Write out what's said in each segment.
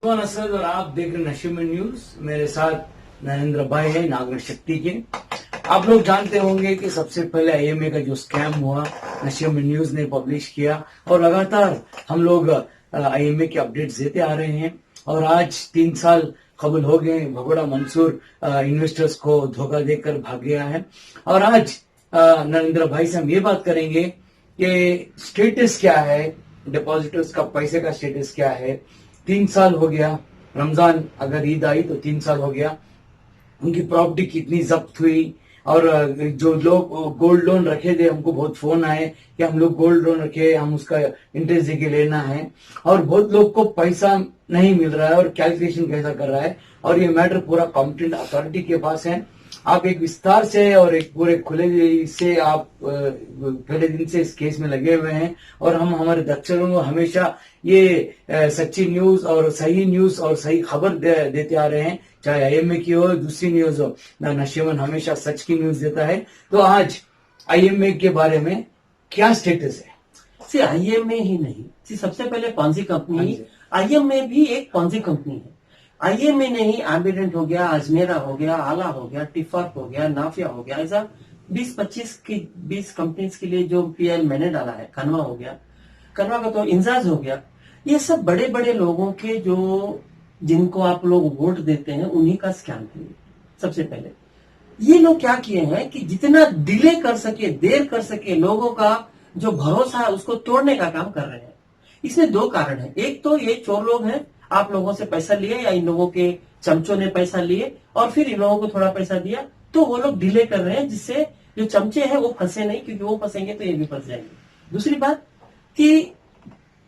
कौन असद और आप देख रहे नशे में न्यूज। मेरे साथ नरेंद्र भाई है नागरिक शक्ति के। आप लोग जानते होंगे कि सबसे पहले आईएमए का जो स्कैम हुआ नशे में न्यूज ने पब्लिश किया और लगातार हम लोग आईएमए के अपडेट्स देते आ रहे हैं। और आज 3 साल कबूल हो गए। भगोड़ा मंसूर इन्वेस्टर्स को धोखा देकर भाग गया है। और आज नरेंद्र भाई से हम ये बात करेंगे कि स्टेटस क्या है, डिपॉजिटर्स का पैसे का स्टेटस क्या है। 3 साल हो गया, रमजान अगर ईद आई तो 3 साल हो गया। उनकी प्रॉपर्टी कितनी जब्त हुई और जो लोग गोल्ड लोन रखे थे हमको बहुत फोन आए कि हम लोग गोल्ड लोन रखे, हम उसका इंटरेस्ट देके लेना है। और बहुत लोग को पैसा नहीं मिल रहा है और कैलकुलेशन कैसा कर रहा है। और ये मैटर पूरा कॉम्पिटेंट अथॉरिटी के पास है। आप एक विस्तार से और एक पूरे खुले दिल से आप पहले दिन से इस केस में लगे हुए हैं। और हम हमारे दर्शकों को हमेशा ये सच्ची न्यूज और सही खबर देते आ रहे हैं, चाहे आईएमए की हो दूसरी न्यूज हो। नशीमन हमेशा सच की न्यूज देता है। तो आज आईएमए के बारे में क्या स्टेटस है? आईएमए ही नहीं, सबसे पहले पॉन्जी कंपनी, आईएमए भी एक पॉन्जी कंपनी है। आईएमए ने ही एम्बिडेंट हो गया, अजमेरा हो गया, आला हो गया, टिफर्क हो गया, नाफिया हो गया, ऐसा 20 कंपनीज के लिए जो पीएल मैंने डाला है। कनवा हो गया, कनवा का तो इंजाज हो गया। ये सब बड़े बड़े लोगों के जो जिनको आप लोग वोट देते हैं उन्हीं का स्कैम है। सबसे पहले ये लोग क्या किए हैं कि जितना डिले कर सके, देर कर सके, लोगों का जो भरोसा है उसको तोड़ने का काम कर रहे हैं। इसमें 2 कारण है। एक तो ये चोर लोग हैं, आप लोगों से पैसा लिए या इन लोगों के चमचों ने पैसा लिए और फिर इन लोगों को थोड़ा पैसा दिया, तो वो लोग डिले कर रहे हैं जिससे जो चमचे हैं वो फंसे नहीं, क्योंकि वो फंसेंगे तो ये भी फंस जाएंगे। दूसरी बात कि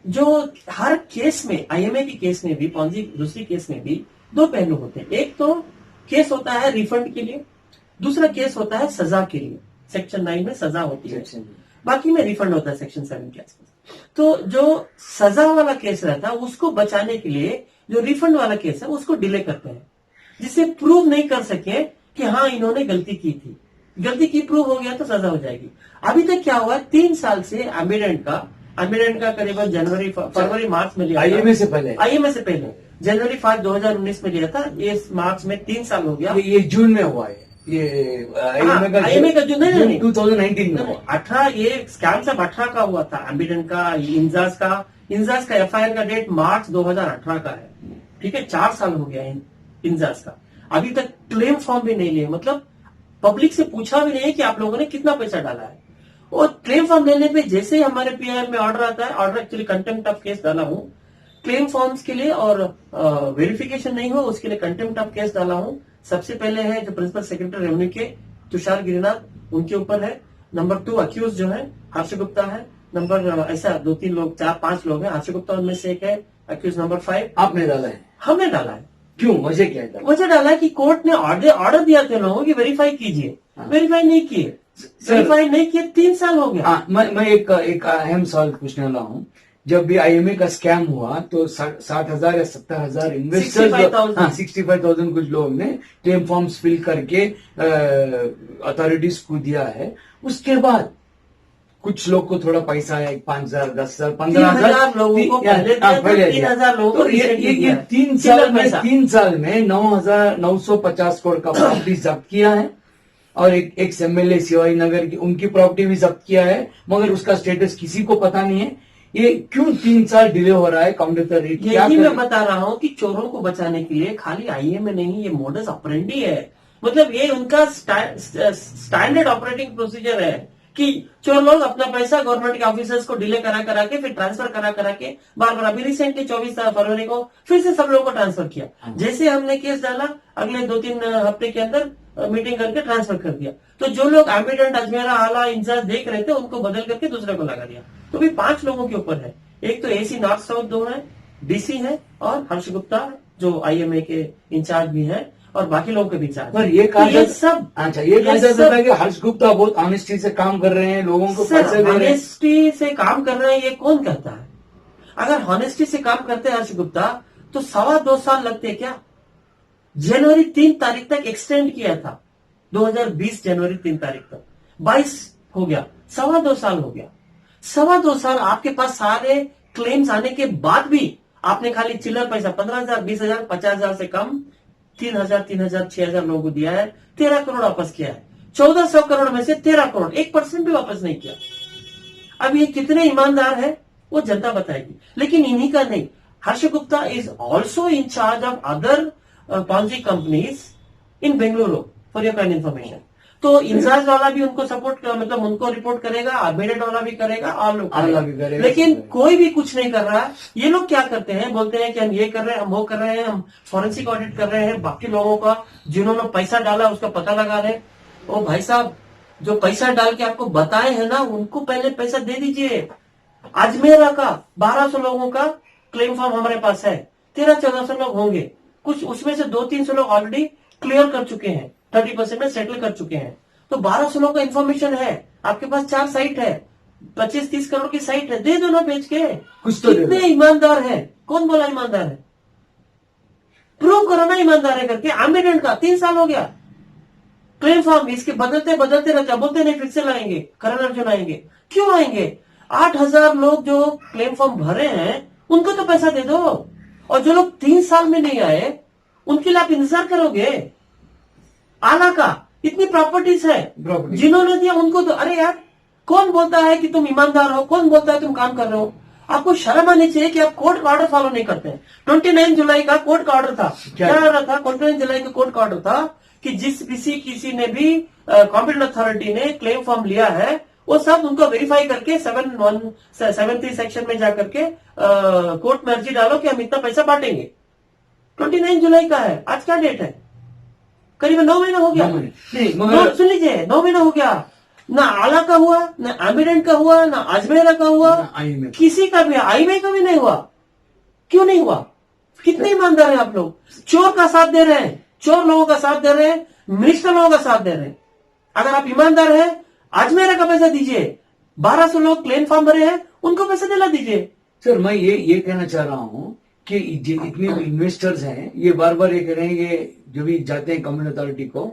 जो हर केस में, आईएमए की केस में भी, पॉन्जी दूसरी केस में भी 2 पहलू होते हैं। एक तो केस होता है रिफंड के लिए, दूसरा केस होता है सजा के लिए। सेक्शन 9 में सजा होती है, बाकी में रिफंड होता है सेक्शन 7 के आसपास। तो जो सजा वाला केस रहता है उसको बचाने के लिए जो रिफंड वाला केस है उसको डिले करते हैं, जिससे प्रूव नहीं कर सके कि हाँ इन्होंने गलती की थी। गलती की प्रूव हो गया तो सजा हो जाएगी। अभी तक क्या हुआ, 3 साल से एम्बिडेंट का करीबन जनवरी, फरवरी, मार्च में लिया। आईएमए से पहले जनवरी 5, 2019 में लिया था। ये मार्च में 3 साल हो गया। ये जून में हुआ है। ये आईएमए का जून नहीं 2019 में 18, ये स्कैम सब 18 का हुआ था। एम्बिडेंट का, इंजाज का एफआईआर का डेट मार्च 2018 का है। ठीक है, 4 साल हो गया इंजाज का। अभी तक क्लेम फॉर्म भी नहीं लिए, मतलब पब्लिक से पूछा भी नहीं है कि आप लोगों ने कितना पैसा डाला है। और क्लेम फॉर्म लेने पे जैसे ही हमारे पीआईएल में ऑर्डर आता है, order actually contempt of case डाला हूं क्लेम फॉर्म्स के लिए, और वेरिफिकेशन नहीं हो उसके लिए कंटेम्प्ट ऑफ केस डाला हूं। सबसे पहले है जो प्रिंसिपल सेक्रेटरी रेवेन्यू के तुषार गिरिनाथ, उनके ऊपर है। नंबर 2 अक्यूज जो है हर्ष गुप्ता है। नंबर ऐसा 2-3 लोग, 4-5 लोग हैं। हर्ष गुप्ता उनमें से एक है। अक्यूज नंबर 5 आपने डाला है? हमने डाला है। क्यों, वजह क्या है? वजह डाला है कि कोर्ट ने ऑर्डर दिया था लोगों की वेरीफाई कीजिए, वेरीफाई नहीं किए, वेरीफाई नहीं किए, 3 साल हो गया। मैं एक अहम सवाल पूछने वाला हूँ। जब भी आईएमए का स्कैम हुआ तो 60,000 या 70,000 इन्वेस्टर्स, 65,000 कुछ लोग ने क्लेम फॉर्म्स फिल करके अथॉरिटीज को दिया है। उसके बाद कुछ लोग को थोड़ा पैसा आया, 5,000, 10,000, 15,000 लोगों को पहले 3,000 लोगों को। ये 3 साल में 950 करोड़ का प्रॉपर्टी जब्त किया है। और एक एमएलए शिवाजी नगर की, उनकी प्रॉपर्टी भी जब्त किया है, मगर उसका स्टेटस किसी को पता नहीं है। ये क्यों 3 साल डिले हो रहा है? काउंटर रेट यही मैं बता रहा हूँ कि चोरों को बचाने के लिए खाली आईएमए नहीं, ये मोडस ऑपरेंडी है। मतलब ये उनका स्टैंडर्ड ऑपरेटिंग प्रोसीजर है कि चोर लोग अपना पैसा गवर्नमेंट के ऑफिसर्स को डिले करा के फिर ट्रांसफर करा के बार बार। अभी रिसेंटली 24 फरवरी को फिर से सब लोगों को ट्रांसफर किया। जैसे हमने केस डाला, अगले 2-3 हफ्ते के अंदर मीटिंग करके ट्रांसफर कर दिया। तो जो लोग एम्बिडेंट, अजमेरा, आला, इंचार्ज देख रहे थे उनको बदल करके दूसरे को लगा दिया। तो भी 5 लोगों के ऊपर है। एक तो एसी नॉर्थ साउथ 2 है, डीसी है, और हर्ष गुप्ता जो आईएमए के इंचार्ज भी है, और बाकी लोगों के भी चार्ज। पर ये कहा जाता है कि हर्ष गुप्ता बहुत ऑनेस्टी से काम कर रहे हैं, लोगों को पैसे दे रहे हैं। ऑनेस्टी से काम कर रहे हैं, ये कौन कहता है? अगर ऑनेस्टी से काम करते हैं हर्ष गुप्ता तो 2.25 साल लगते क्या? जनवरी 3 तारीख तक एक्सटेंड किया था, 2020 जनवरी 3 तारीख तक, 22 हो गया, 2.25 साल हो गया। 2.25 साल आपके पास सारे क्लेम्स आने के बाद भी आपने खाली चिल्लर पैसा 15,000, 20,000, 50,000 से कम 3,000, 3,000, 6,000 लोगों को दिया है, 13 करोड़ वापस किया है। 1,400 करोड़ में से 13 करोड़ 1% भी वापस नहीं किया। अब ये कितने ईमानदार है वो जनता बताएगी, लेकिन इन्हीं का नहीं। Harsh Gupta is also in charge of other Ponzi companies in Bengaluru, for your kind information. तो इंचार्ज वाला भी उनको सपोर्ट मतलब उनको रिपोर्ट करेगा, आर्बिट्रेट वाला भी करेगा, और लोग करेगा। लेकिन कोई भी कुछ नहीं कर रहा। ये लोग क्या करते हैं, बोलते हैं कि हम ये कर रहे हैं, हम वो कर रहे हैं, हम फॉरेंसिक ऑडिट कर रहे हैं, बाकी लोगों का जिन्होंने पैसा डाला उसका पता लगा रहे हैं। ओ भाई साहब, जो पैसा डाल के आपको बताए हैं ना, उनको पहले पैसा दे दीजिए। अजमेरा का 1200 लोगों का क्लेम फॉर्म हमारे पास है, 1300-1400 लोग होंगे, कुछ उसमें से 200-300 लोग ऑलरेडी क्लियर कर चुके हैं, 30% में सेटल कर चुके हैं। तो 1200 लोगों का इन्फॉर्मेशन है, आपके पास 4 साइट है, 25-30 करोड़ की साइट है, दे दो ना बेच के। कुछ तो कितने ईमानदार है? कौन बोला ईमानदार है? प्रूव करो ना ईमानदार है करके। एम्बिडेंट का 3 साल हो गया क्लेम फॉर्म, इसके बदलते बदलते रहते, बोलते नहीं फिर से लाएंगे, करण अर्जुन आएंगे। क्यों आएंगे? 8,000 लोग जो क्लेम फॉर्म भरे हैं उनको तो पैसा दे दो, और जो लोग 3 साल में नहीं आए उनके लिए आप इंतजार करोगे? आला का इतनी प्रॉपर्टीज है, जिन्होंने दिया उनको तो। अरे यार, कौन बोलता है कि तुम ईमानदार हो? कौन बोलता है तुम काम कर रहे हो? आपको शर्म आनी चाहिए कि आप कोर्ट का ऑर्डर फॉलो नहीं करते हैं। 29 जुलाई का कोर्ट का ऑर्डर था, क्या रहा था? 29 जुलाई का कोर्ट का ऑर्डर था कि जिस किसी ने भी कॉम्पिटेंट अथॉरिटी ने क्लेम फॉर्म लिया है, वो सब उनको वेरीफाई करके 713 सेक्शन में जाकर के कोर्ट में अर्जी डालो कि हम इतना पैसा बांटेंगे। 29 जुलाई का है, आज क्या डेट है? करीबन 9 महीना हो गया। सुन लीजिए, 9 महीना हो गया। ना आला का हुआ, ना एम्बिडेंट का हुआ, ना अजमेरा का हुआ, किसी का भी, आईएमए का भी नहीं हुआ। क्यों नहीं हुआ? कितने ईमानदार हैं आप लोग? चोर का साथ दे रहे हैं, चोर लोगों का साथ दे रहे हैं, मिनिस्टर लोगों का साथ दे रहे हैं। अगर आप ईमानदार हैं, अजमेरा का पैसा दीजिए। 1200 लोग क्लेम फॉर्म भरे हैं, उनको पैसा दिला दीजिए। सर, मैं ये कहना चाह रहा हूँ कि इतने इन्वेस्टर्स हैं, ये बार बार ये कह रहे हैं, ये जो भी जाते हैं कम्युनिटी अथॉरिटी को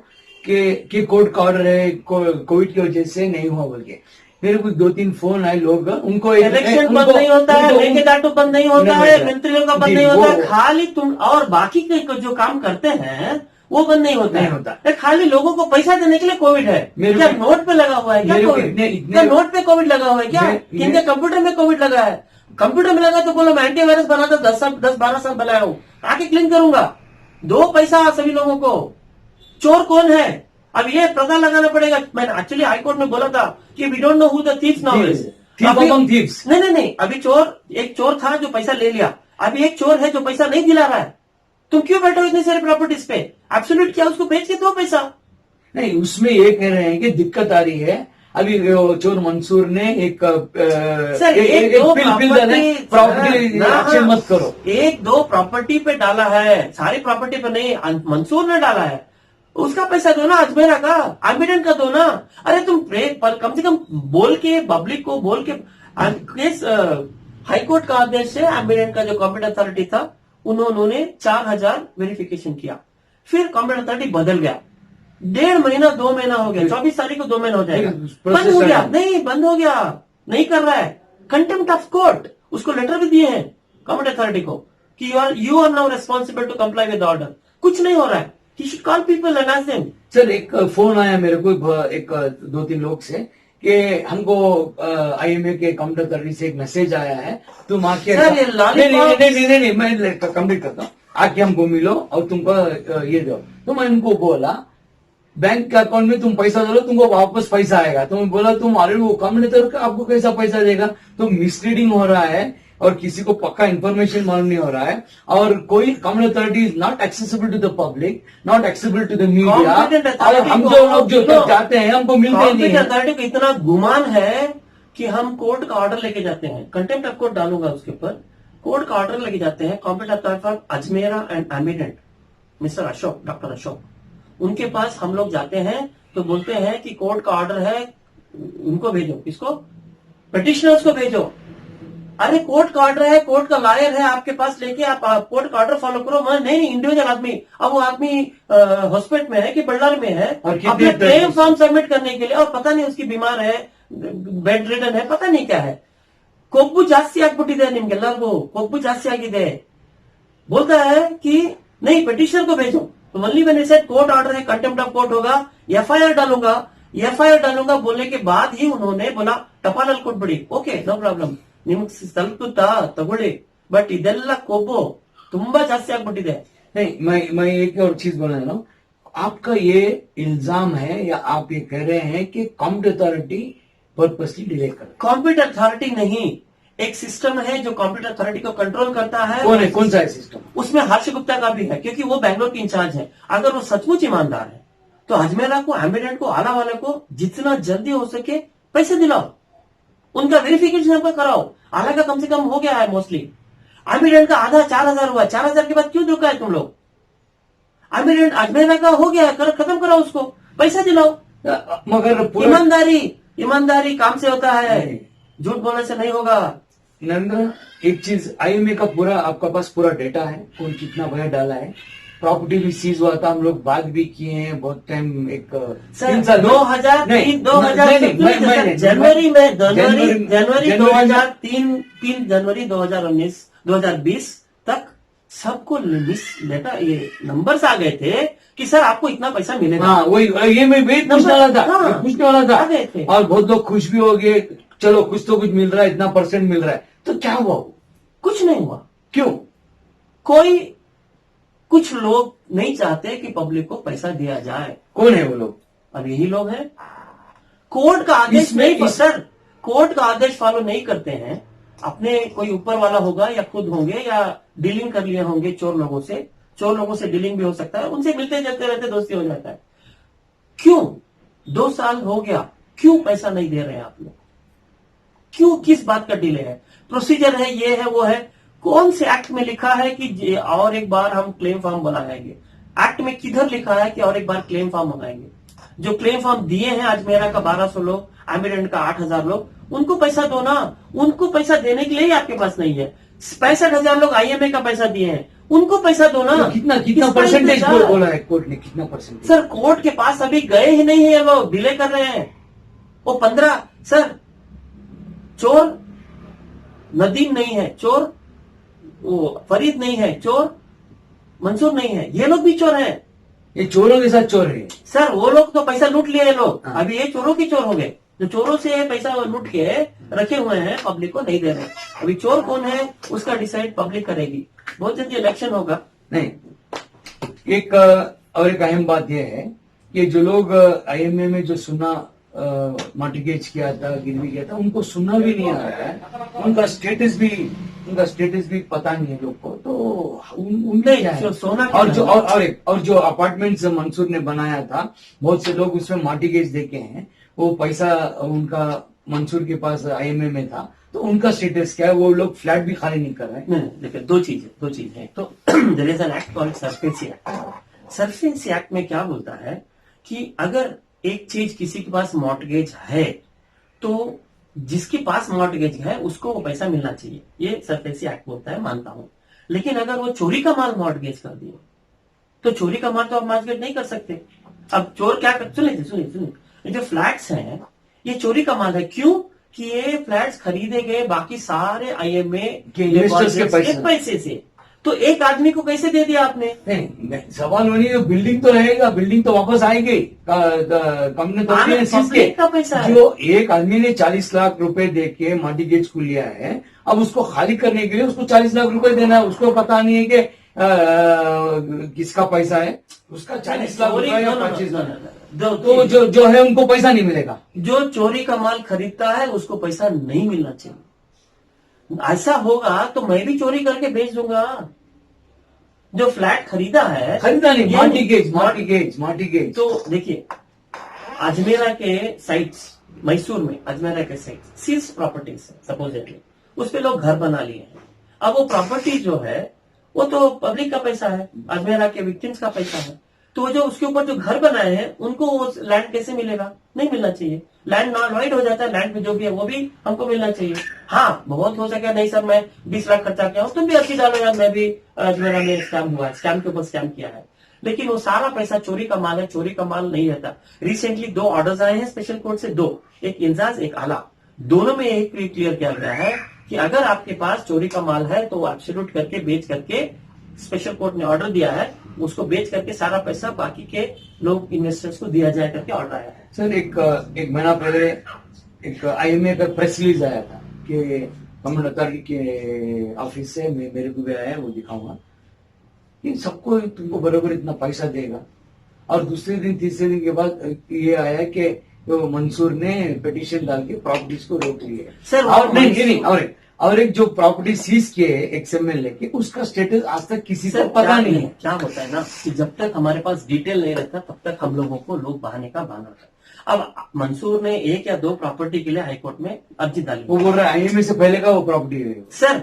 कि कोर्ट का ऑर्डर है, कोविड की वजह से नहीं हुआ बोल के। मेरे को 2-3 फोन आए लोग, उनको इलेक्शन बंद नहीं होता है, मेकेदाटू बंद नहीं होता है, मंत्रियों का बंद नहीं होता है, खाली तुम और बाकी के जो काम करते हैं वो बंद नहीं होता। खाली लोगों को पैसा देने के लिए कोविड है। क्या नोट पे लगा हुआ है क्या कोविड? क्या नोट पे कोविड लगा हुआ है क्या? इनके कंप्यूटर में कोविड लगा है। कंप्यूटर में लगा तो बोलो मैं एंटीवायरस बनाता 10-12 साल बनाया हूं, आके क्लीन करूंगा। दो पैसा सभी लोगों को। चोर कौन है अब ये पता लगाना पड़ेगा। मैंने एक्चुअली हाईकोर्ट में बोला था कि we don't know who the thieves now is. नहीं, अभी एक चोर था जो पैसा ले लिया, अभी एक चोर है जो पैसा नहीं दिला रहा है। तुम क्यों बैठो इतनी सारी प्रॉपर्टीज पे? एब्सोल्यूट क्या उसको बेच के दो पैसा। नहीं, उसमें ये कह रहे हैं कि दिक्कत आ रही है। अभी चोर मंसूर ने एक प्रॉपर्टी मत करो, 1-2 प्रॉपर्टी पे डाला है, सारी प्रॉपर्टी पे नहीं। मंसूर ने डाला है, उसका पैसा दो ना, अजमेरा का, एम्बिडेंट का दो ना। अरे तुम कम से कम बोल के, पब्लिक को बोल के। हाईकोर्ट का आदेश से एम्बिडेंट का जो कॉम्पिटेंट अथॉरिटी था उन्होंने 4000 वेरिफिकेशन किया, फिर कॉम्पिटेंट अथॉरिटी बदल गया। 1.5 महीना 2 महीना हो गया, 24 तारीख को 2 महीना हो जाएगा, बंद हो गया। नहीं, बंद हो गया, नहीं कर रहा है। कंटेम्प्ट ऑफ कोर्ट, उसको लेटर भी दिए हैं कॉम्पिटेंट अथॉरिटी को कि you are now responsible to comply with order. कुछ नहीं हो रहा है। He should call people and ask them. Sir, एक फोन आया मेरे को, एक 2-3 लोग से कि हमको आईएमए के काउंटर अथॉरिटी से एक मैसेज आया है, तुम आके नहीं, मैं कंप्लीट करता हूँ, आके हमको मिलो और तुमको ये दो। तो मैं उनको बोला बैंक के अकाउंट में तुम पैसा दो, तुमको वापस पैसा आएगा। तो मैं बोला तुम ऑलरेडी वो कम्युनिटी आपको कैसा पैसा देगा? तो मिसलीडिंग हो रहा है और किसी को पक्का इन्फॉर्मेशन मालूम नहीं हो रहा है। और कोई community authority is not accessible to the public, not accessible to the media. और हम जो लोग जो जाते हैं हमको मिलते नहीं है। अथॉरिटी को इतना गुमान है कि हम कोर्ट का ऑर्डर लेके जाते हैं, कंटेम्प्ट ऑफ कोर्ट डालूंगा उसके ऊपर, कोर्ट का ऑर्डर लेके जाते हैं competent authority of Ajmera and ambient, mister Ashok, doctor Ashok, उनके पास हम लोग जाते हैं तो बोलते हैं कि कोर्ट का ऑर्डर है, उनको भेजो। किसको? पिटिशनर्स को भेजो। अरे कोर्ट का ऑर्डर है, कोर्ट का लॉयर है आपके पास, लेके आप कोर्ट का ऑर्डर फॉलो करो। मैं नहीं, इंडिविजुअल आदमी, अब वो आदमी हॉस्पिटल में है कि बल्लार में है, अपने क्लेम फॉर्म सबमिट करने के लिए, और पता नहीं उसकी बीमार है, बेड रिडन है, पता नहीं क्या है, ಕೊಬ್ಬು ಜಾಸ್ತಿ ಆಗ್ಬಿಟ್ಟಿದೆ ನಿಮ್ಗೆಲ್ಲರಿಗೂ, ಕೊಬ್ಬು ಜಾಸ್ತಿ ಆಗಿದೆ. बोलता है कि नहीं पिटिशनर को भेजो, तो only when said court order है, कंटेम्प्ट ऑफ कोर्ट होगा, एफआईआर डालूंगा बोलने के बाद ही उन्होंने बोला टपालಲ್ಲಿ ಕೊಟ್ಬಿಡಿ. ಓಕೆ ನೋ ಪ್ರಾಬ್ಲಮ್, ನಿಮ್ಗೆ ತಲುಪುತ್ತಾ ತಗೊಳ್ಳಿ, ಬಟ್ ಇದೆಲ್ಲ ಕೊಬ್ಬು ತುಂಬಾ ಜಾಸ್ತಿ ಆಗ್ಬಿಟ್ಟಿದೆ. नहीं, मैं एक और चीज बोलना चाह रहा हूँ. आपका ये इल्जाम है या आप ये कह रहे हैं कि कॉम्पिटेंट अथॉरिटी पर्पसली डिले कर? कॉम्पिटेंट अथॉरिटी नहीं, एक सिस्टम है जो कॉम्पिटेंट अथॉरिटी को कंट्रोल करता है. कौन सा है सिस्टम? उसमें हर्ष गुप्ता का भी है, क्योंकि वो बैंगलोर के इंचार्ज है. अगर वो सचमुच ईमानदार है तो अजमेरा को, एम्बिडेंट को, आला वाले को जितना जल्दी हो सके पैसे दिलाओ, उनका वेरिफिकेशन कराओ. आला का कम से कम हो गया है मोस्टली, एम्बिडेंट का आधा 4,000 हुआ. 4,000 के बाद क्यों रुका है तुम लोग? एम्बिडेंट अजमेरा का हो गया, खत्म कराओ उसको, पैसा दिलाओ. मगर ईमानदारी काम से होता है, झूठ बोलने से नहीं होगा. नरेंद्र, एक चीज, आईएमए का पूरा आपका पास पूरा डेटा है, कौन कितना भया डाला है, प्रॉपर्टी भी सीज हुआ था, हम लोग बात भी किए हैं बहुत टाइम. एक सर 2003 जनवरी 2019 तक सबको डेटा ये नंबर्स आ गए थे कि सर आपको इतना पैसा मिलेगा. हाँ, वही ये मैं वेट पूछने वाला था, हाँ, पूछने वाला था. आ गए थे. और बहुत लोग खुश भी हो गए, चलो कुछ तो कुछ मिल रहा है, इतना परसेंट मिल रहा है. तो क्या हुआ? कुछ नहीं हुआ. क्यों? कुछ लोग नहीं चाहते कि पब्लिक को पैसा दिया जाए. कौन है वो लोग? अब यही लोग हैं. कोर्ट का आदेश नहीं, सर कोर्ट का आदेश फॉलो नहीं करते हैं. अपने कोई ऊपर वाला होगा या खुद होंगे या डीलिंग कर लिए होंगे चोर लोगों से डीलिंग भी हो सकता है, उनसे मिलते जलते रहते दोस्ती हो जाता है. क्यों 2 साल हो गया, क्यों पैसा नहीं दे रहे हैं आप लोग? क्यों, किस बात का डिले है? प्रोसीजर है, ये है, वो है. कौन से एक्ट में लिखा है कि और एक बार हम क्लेम फॉर्म बनाएंगे? एक्ट में किधर लिखा है कि और एक बार क्लेम फॉर्म बनाएंगे? जो क्लेम फॉर्म दिए हैं अजमेरा का 1,200 लोग, एम्बिडेंट का 8,000 लोग, उनको पैसा दो ना. उनको पैसा देने के लिए आपके पास नहीं है. 65,000 लोग आईएमए का पैसा दिए हैं, उनको पैसा दो ना. तो कितना परसेंटेज बोला है कोर्ट ने? कितना परसेंटेज? सर कोर्ट के पास अभी गए ही नहीं है, वो डिले कर रहे हैं. वो 15, सर चोर नदीम नहीं है, चोर वो फरीद नहीं है, चोर मंसूर नहीं है, ये लोग भी चोर हैं. ये चोरों के साथ चोर है. सर वो लोग तो पैसा लूट लिए हैं लोग. हाँ. अभी ये चोरों के चोर हो गए, जो चोरों से पैसा लूट के रखे हुए हैं, पब्लिक को नहीं दे रहे. अभी चोर कौन है उसका डिसाइड पब्लिक करेगी. बहुत जल्दी इलेक्शन होगा. नहीं, एक और एक अहम बात यह है कि जो लोग आईएमए में जो सुना मॉर्टगेज किया था, गिरवी किया था, उनको सुनना भी नहीं आ रहा है. उनका स्टेटस भी पता नहीं है लोग को. तो उनका क्या है? सोना और जो अपार्टमेंट्स मंसूर ने बनाया था, बहुत से लोग उसमें मॉर्टगेज देके हैं. वो पैसा उनका मंसूर के पास आईएमए में था, तो उनका स्टेटस क्या है? वो लोग फ्लैट भी खाली नहीं कर रहे हैं. देखिए दो चीज है. तो there is an act called SARFAESI act. SARFAESI act में क्या बोलता है कि अगर एक चीज किसी के पास मॉर्टगेज है तो जिसके पास मॉर्टगेज है उसको वो पैसा मिलना चाहिए. ये सरफेसी एक्ट बोलता है, मानता हूं. लेकिन अगर वो चोरी का माल मॉर्टगेज कर दिए तो चोरी का माल तो आप मॉर्टगेज नहीं कर सकते. अब चोर क्या कर, सुनिए, ये जो फ्लैट्स हैं ये चोरी का माल है. क्यों कि ये फ्लैट्स खरीदे गए बाकी सारे आईएमए के इन्वेस्टर्स के पैसे से. तो एक आदमी को कैसे दे दिया आपने? नहीं, सवाल होनी है, बिल्डिंग तो रहेगा, बिल्डिंग तो वापस आएगी. कंपनी तो का पैसा है. जो एक आदमी ने 40 लाख रुपए दे के मॉर्टगेज को लिया है, अब उसको खाली करने के लिए उसको 40 लाख रुपए देना है. उसको पता नहीं है कि किसका पैसा है. उसका 40 लाख रुपए या 25 लाख, तो जो है उनको पैसा नहीं मिलेगा. जो चोरी का माल खरीदता है उसको पैसा नहीं मिलना चाहिए. ऐसा होगा तो मैं भी चोरी करके बेच दूंगा. जो फ्लैट खरीदा नहीं, मॉर्टगेज. तो देखिए अजमेरा के साइट्स, मैसूर में अजमेरा के साइट्स सीज प्रॉपर्टीज सपोजिटली, उस पे लोग घर बना लिए हैं. अब वो प्रॉपर्टी जो है वो तो पब्लिक का पैसा है, अजमेरा के विक्टिम्स का पैसा है. तो जो उसके ऊपर जो घर बनाए हैं उनको वो लैंड कैसे मिलेगा? नहीं मिलना चाहिए. लैंड नॉइड हो जाता है. लैंड पे जो भी है वो भी हमको मिलना चाहिए. हाँ बहुत हो सके, नहीं सर मैं 20 लाख खर्चा किया हूं, तुम भी 80 डालो यार, मैं भी अजमेरा में स्कैम हुआ है, स्कैम के ऊपर स्कैम किया है. लेकिन वो सारा पैसा चोरी का माल है. चोरी का माल नहीं रहता. रिसेंटली 2 ऑर्डर्स आए हैं स्पेशल कोर्ट से, 2, एक इंजाज एक आला. दोनों में यही क्लियर किया गया है कि अगर आपके पास चोरी का माल है तो एब्सोल्यूट करके बेच करके, स्पेशल कोर्ट ने ऑर्डर दिया है, उसको बेच करके सारा पैसा बाकी के लोग इन्वेस्टर्स को दिया जाए करके ऑर्डर आया है। सर एक महीना पहले एक आईएमए का प्रेस रिलीज आया था कि कमल अतारी के ऑफिस से मेरे को भी आया है, वो दिखाऊंगा कि सबको तुमको बराबर इतना पैसा देगा। और दूसरे दिन तीसरे दिन के बाद ये आया कि तो मंसूर ने पिटीशन डाल के प्रॉपर्टीज को रोक ली है। सर, और नहीं और एक जो प्रॉपर्टी सीज किए एक्सएमएल लेके, उसका स्टेटस आज तक किसी को पता नहीं है। क्या होता है ना कि जब तक हमारे पास डिटेल नहीं रहता तब तक हम लोगों को लोग बहाने का बहाना होता है। अब मंसूर ने 1 या 2 प्रॉपर्टी के लिए हाईकोर्ट में अर्जी डाली। वो बोल रहा है आईएमए से पहले का वो प्रॉपर्टी है। सर,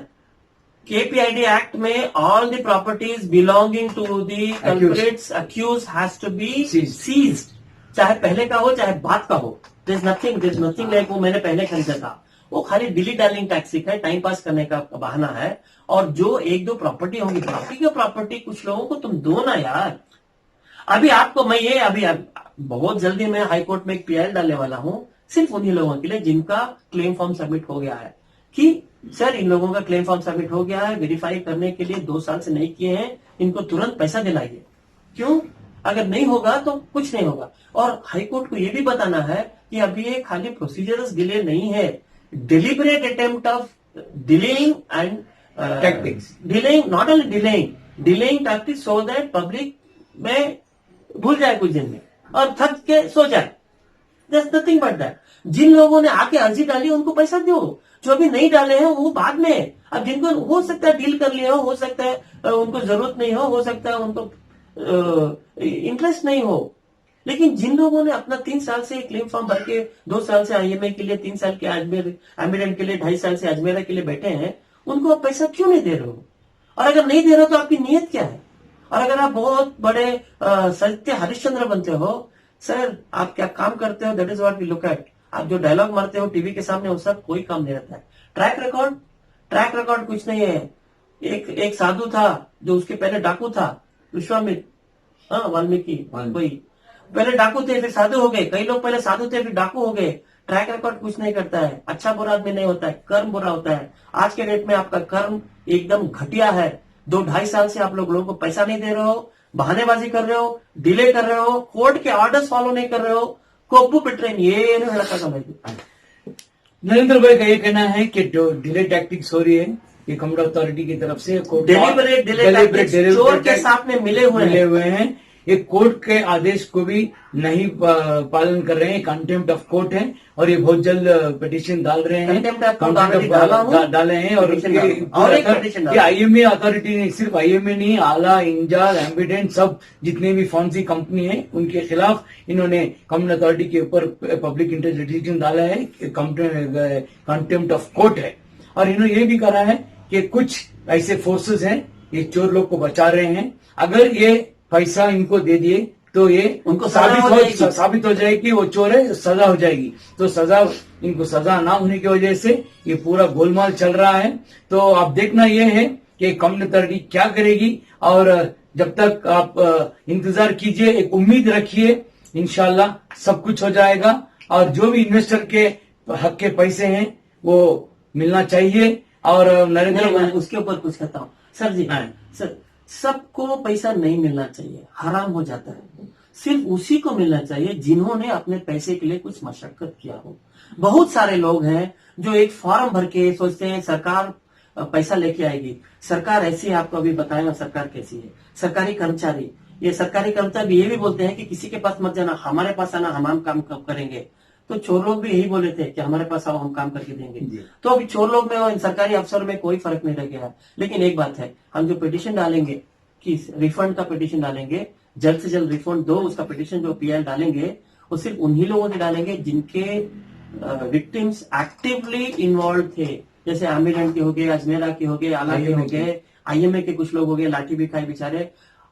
केपीआईडी एक्ट में all the properties belonging to the culprits accuse has to be seized, चाहे पहले का हो चाहे बाद का हो। देयर इज नथिंग लाइक वो मैंने पहले खरीदा था। वो खाली डिली डार्लिंग टैक्टिक है, टाइम पास करने का बहाना है। और जो 1-2 प्रॉपर्टी होंगी, बाकी की प्रॉपर्टी कुछ लोगों को तुम दो ना यार। अभी आपको मैं ये अभी बहुत जल्दी मैं हाईकोर्ट में एक पीआईएल डालने वाला हूं, सिर्फ उन्हीं लोगों के लिए जिनका क्लेम फॉर्म सबमिट हो गया है कि सर इन लोगों का क्लेम फॉर्म सबमिट हो गया है, वेरीफाई करने के लिए 2 साल से नहीं किए हैं, इनको तुरंत पैसा दिलाइए। क्यों? अगर नहीं होगा तो कुछ नहीं होगा। और हाईकोर्ट को यह भी बताना है कि अभी ये खाली प्रोसीजरल डिले नहीं है, deliberate attempt of delaying and tactics, delaying, not only delaying tactics so that public में भूल जाए कुछ दिन में और थक के सो जाए। Just nothing but that. जिन लोगों ने आके अर्जी डाली उनको पैसा दो, जो अभी नहीं डाले हैं वो बाद में। अब जिनको हो सकता है डील कर लिया हो सकता है उनको जरूरत नहीं हो सकता है उनको इंटरेस्ट नहीं हो। लेकिन जिन लोगों ने अपना 3 साल से क्लेम फॉर्म भर के 2 साल से आईएमए के लिए, 3 साल के एमिडेंट के लिए, 2.5 साल से अजमेरा के लिए बैठे हैं, उनको आप पैसा क्यों नहीं दे रहे हो? और अगर नहीं दे रहे हो तो आपकी नीयत क्या है? और अगर आप बहुत बड़े सत्य हरिश्चंद्र बनते हो, सर आप क्या काम करते हो, that is what we look at. आप जो डायलॉग मारते हो टीवी के सामने, वो सब कोई काम नहीं रहता है। ट्रैक रिकॉर्ड कुछ नहीं है। एक साधु था जो उसके पहले डाकू था, विश्वामित्र, वाल्मीकि, कोई पहले डाकू थे फिर साधु हो गए। कई लोग पहले साधु थे फिर डाकू हो गए। ट्रैक रिकॉर्ड कुछ नहीं करता है। अच्छा बुरा आदमी नहीं होता है, कर्म बुरा होता है। आज के डेट में आपका कर्म एकदम घटिया है। 2-2.5 साल से आप लोगों को पैसा नहीं दे रहे हो, बहानेबाजी कर रहे हो, डिले कर रहे हो, कोर्ट के ऑर्डर्स फॉलो नहीं कर रहे हो, कोब्बू पिट्रेन ये नरेंद्र भाई का ये कहना है कि जो डिले टैक्टिक्स हो रही है ये कमल अथॉरिटी की तरफ से डेलिबरेट डिले चोर के साथ में मिले हुए हैं। ये कोर्ट के आदेश को भी नहीं पालन कर रहे हैं, कंटेम्प्ट ऑफ कोर्ट है और ये बहुत जल्द पिटीशन डाल रहे हैं, डाले हैं। और आईएमए अथॉरिटी ने, सिर्फ आईएमए नहीं, आला, इंजाल, एम्बिडेंट, सब जितने भी फॉन्सी कंपनी है उनके खिलाफ इन्होंने कमल अथॉरिटी के ऊपर पब्लिक इंटरेस्ट लिटिगेशन डाला है, कंटेम्प्ट ऑफ कोर्ट है। और इन्होंने ये भी कहा है कि कुछ ऐसे फोर्सेस हैं ये चोर लोग को बचा रहे हैं, अगर ये पैसा इनको दे दिए तो ये उनको साबित हो जाएगी कि वो चोर है, सजा हो जाएगी। तो इनको सजा ना होने की वजह से ये पूरा गोलमाल चल रहा है। तो आप देखना ये है कि कमल अथॉरिटी क्या करेगी। और जब तक आप इंतजार कीजिए, एक उम्मीद रखिए, इंशाल्लाह सब कुछ हो जाएगा। और जो भी इन्वेस्टर के हक के पैसे हैं वो मिलना चाहिए। और नरेंद्र, उसके ऊपर कुछ कहता हूँ सर जी। सर, सबको पैसा नहीं मिलना चाहिए, हराम हो जाता है। सिर्फ उसी को मिलना चाहिए जिन्होंने अपने पैसे के लिए कुछ मशक्कत किया हो। बहुत सारे लोग हैं जो एक फॉर्म भर के सोचते हैं सरकार पैसा लेके आएगी। सरकार ऐसी है, आपको अभी बताया सरकार कैसी है। सरकारी कर्मचारी भी ये भी बोलते हैं कि किसी के पास मत जाना, हमारे पास आना, हम काम करेंगे। तो चोर लोग भी यही बोले थे कि हमारे पास आओ, हम काम करके देंगे। तो अभी चोर लोग में और सरकारी अफसर में कोई फर्क नहीं रह गया है। लेकिन एक बात है, हम जो पिटीशन डालेंगे कि रिफंड का पिटीशन डालेंगे, जल्द से जल्द रिफंड दो, उसका पिटीशन जो पीएल डालेंगे वो सिर्फ उन्हीं लोगों के डालेंगे जिनके विक्टिम्स एक्टिवली इन्वॉल्व थे। जैसे एमिडेंट के हो गए, अजमेरा के हो गए, आला के हो गए, आईएमए के कुछ लोग हो गए, लाठी भी खाए बेचारे।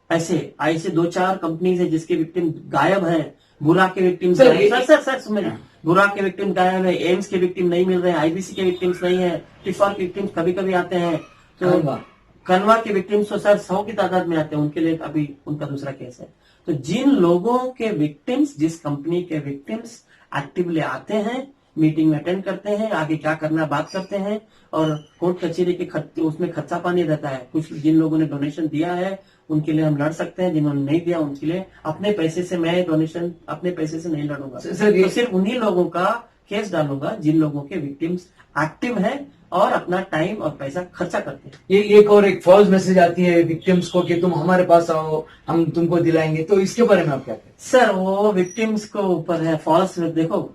ऐसे 2-4 कंपनीज है जिसके विक्टिम गायब हैं। बुरा के विक्टिम सर सुनिए, बुरा के विक्टिम गायब है, एम्स के विक्टिम नहीं मिल रहे हैं, आईबीसी के विक्टिम्स नहीं है, टिफा के विक्टिम्स कभी कभी आते हैं, तो कनवा के विक्टिम्स तो सर 100 की तादाद में आते हैं, उनके लिए अभी उनका दूसरा केस है। तो जिन लोगों के विक्टिम्स, जिस कंपनी के विक्टिम्स एक्टिवली आते हैं मीटिंग में अटेंड करते हैं, आगे क्या करना बात करते हैं, और कोर्ट कचहरी के उसमें खर्चा पानी रहता है। कुछ जिन लोगों ने डोनेशन दिया है उनके लिए हम लड़ सकते हैं, जिन्होंने नहीं दिया उनके लिए अपने पैसे से, मैं डोनेशन अपने पैसे से नहीं लड़ूंगा। सर, ये तो सिर्फ उन्हीं लोगों का केस डालूंगा जिन लोगों के विक्टिम्स एक्टिव हैं और अपना टाइम और पैसा खर्चा करते हैं। ये एक फॉल्स मैसेज आती है विक्टिम्स को कि तुम हमारे पास आओ, हम तुमको दिलाएंगे, तो इसके बारे में आप क्या कहते हैं? सर, वो विक्टिम्स को ऊपर है फॉल्स। देखो,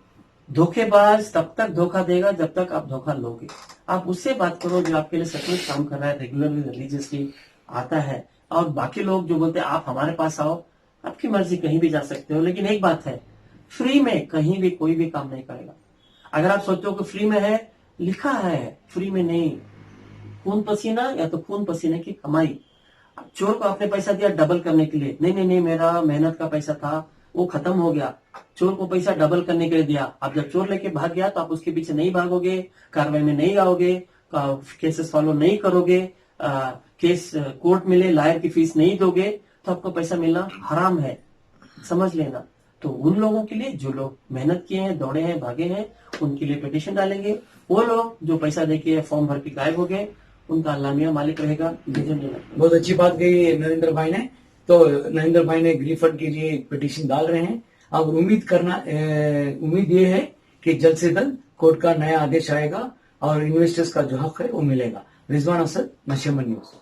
धोखेबाज तब तक धोखा देगा जब तक आप धोखा लोगे। आप उससे बात करो जो आपके लिए सचमुच काम कर रहा है, रेगुलरली रिलीजियसली आता है। और बाकी लोग जो बोलते हैं आप हमारे पास आओ, आपकी मर्जी, कहीं भी जा सकते हो, लेकिन एक बात है, फ्री में कहीं भी कोई भी काम नहीं करेगा। अगर आप सोचो कि फ्री में है, लिखा है फ्री में नहीं, खून पसीना या तो खून पसीने की कमाई। चोर को आपने पैसा दिया डबल करने के लिए, नहीं नहीं नहीं, मेरा मेहनत का पैसा था वो खत्म हो गया। चोर को पैसा डबल करने के लिए दिया, अब जब चोर लेके भाग गया तो आप उसके पीछे नहीं भागोगे, कार्रवाई में नहीं आओगे, केसेस फॉलो नहीं करोगे, केस कोर्ट मिले लॉयर की फीस नहीं दोगे, तो आपको पैसा मिलना हराम है, समझ लेना। तो उन लोगों के लिए जो लोग मेहनत किए हैं, दौड़े हैं, भागे हैं, उनके लिए पिटीशन डालेंगे। वो लोग जो पैसा देके फॉर्म भर के गायब हो गए, उनका अल्लाह मियां मालिक रहेगा। बहुत अच्छी बात कही नरेंद्र भाई ने। तो नरेंद्र भाई ने ग्रीफ फंड के लिए एक पिटीशन डाल रहे हैं। अब उम्मीद ये है कि जल्द से जल्द कोर्ट का नया आदेश आएगा और इन्वेस्टर्स का जो हक है वो मिलेगा। रिजवान असद, नशेमन न्यूज।